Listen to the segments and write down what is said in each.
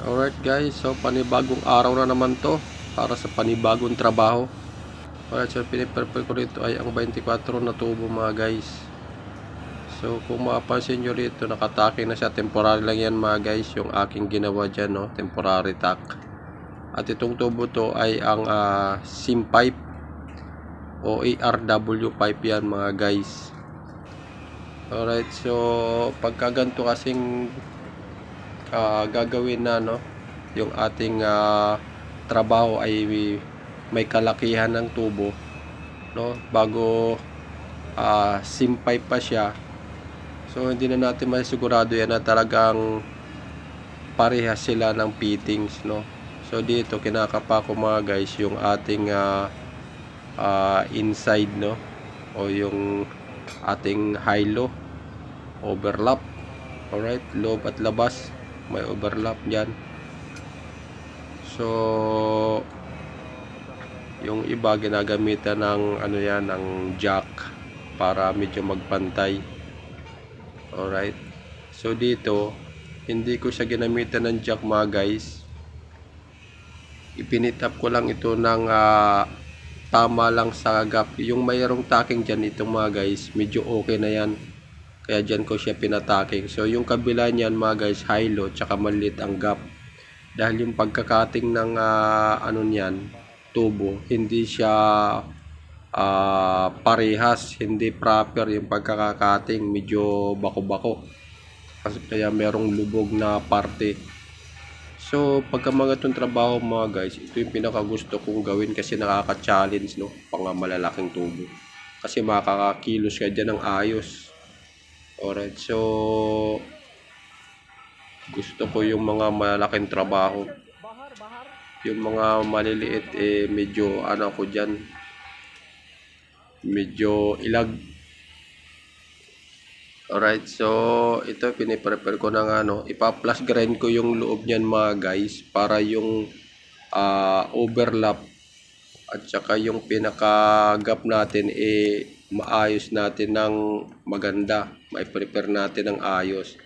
Alright guys, so panibagong araw na naman to para sa panibagong trabaho. Alright, so piniprepare ko rito ay ang 24 na tubo mga guys. So kung mapapansin nyo rito, nakatake na siya. Temporary lang yan mga guys, yung aking ginawa dyan, no? Temporary tack. At itong tubo to ay ang SIM pipe o ARW pipe yan mga guys. Alright, so pagka ganito kasing gagawin na, no, yung ating trabaho ay may kalakihan ng tubo, no, bago SIM pipe pa siya. So hindi na natin masisigurado yan na talagang parehas sila ng fittings, no. So dito kinakapa ko mga guys yung ating inside, no, o yung ating high-low overlap. Alright, loob at labas may overlap dyan. So yung iba ginagamitan ng ano yan, ng jack para medyo magpantay. Alright, so dito hindi ko siya ginamitan ng jack mga guys. Ipinitap ko lang ito ng tama lang sa gap. Yung mayroong tacking dyan, itong mga guys, medyo okay na yan, kaya dyan ko siya pinataking. So yung kabila niyan mga guys, high-low, tsaka maliit ang gap. Dahil yung pagkakating ng ano niyan, tubo, hindi siya parehas, hindi proper yung pagkakakating, medyo bako-bako. Kasi kaya merong lubog na parte. So pagka mga itong trabaho mga guys, ito yung pinakagusto kong gawin kasi nakaka-challenge, no, pang malalaking tubo. Kasi makakakilos ka dyan ng ayos. Alright, so gusto ko yung mga malaking trabaho. Yung mga maliliit medyo ano ko dyan, medyo ilag. Alright, so ito piniprepare ko ng ipa-plus grind ko yung loob niyan mga guys, para yung overlap at saka yung pinaka gap natin maayos natin ng maganda, mai-prepare natin ng ayos.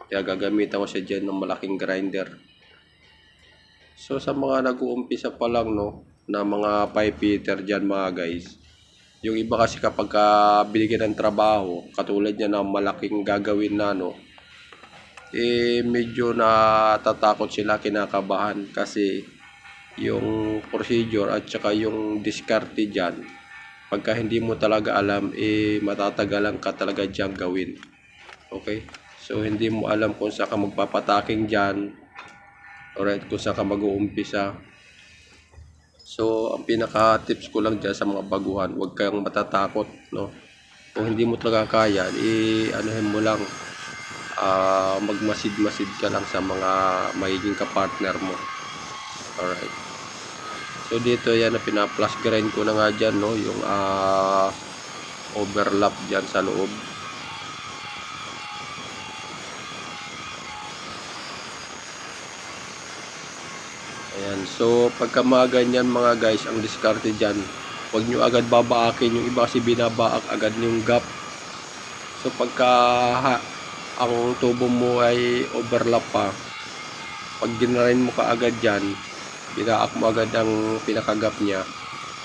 Kaya gagamitan ko siya dyan ng malaking grinder. So sa mga nag-uumpisa pa lang, no, na mga pipe fitter dyan mga guys, yung iba kasi kapag binigyan ng trabaho katulad niya na malaking gagawin na, no, medyo natatakot sila, kinakabahan kasi yung procedure at saka yung diskarte dyan, pagka hindi mo talaga alam, matatagalan ka talaga dyan gawin. Okay, so hindi mo alam kung saan ka magpapataking dyan. Alright, kung saan ka mag-uumpisa. So ang pinaka tips ko lang dyan sa mga baguhan, huwag kang matatakot, no. Kung hindi mo talaga kaya, anuhin mo lang, magmasid-masid ka lang sa mga magiging kapartner mo. Alright, so dito yan na pina-plus grind ko na nga dyan, no, yung overlap dyan sa loob. Ayan, so pagka mga ganyan mga guys, ang diskarte dyan, huwag nyo agad babaakin. Yung iba kasi binabaak agad yung gap. So pagka ang tubo mo ay overlap pa, pag ginarain mo ka agad dyan, binaak mo agad ang pinaka-gap niya,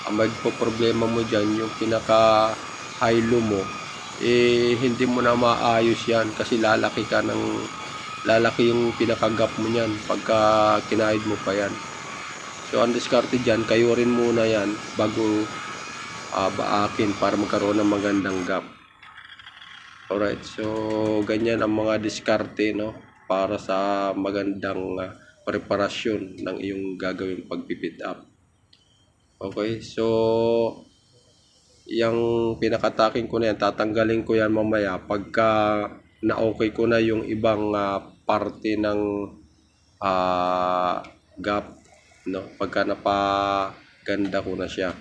ang magpo-problema mo dyan, yung pinaka-high-low mo, hindi mo na maayos yan kasi lalaki yung pinaka-gap mo niyan pagka kinahid mo pa yan. So ang diskarte dyan, kayo rin muna yan bago baakin para magkaroon ng magandang gap. Alright, so ganyan ang mga diskarte, no, para sa magandang preparasyon ng iyong gagawing pagpipit up. Okay, so yung pinakataking ko na yan, tatanggalin ko yan mamaya pagka na-okay ko na yung ibang parte ng gap, no, pagka napaganda ko na siya.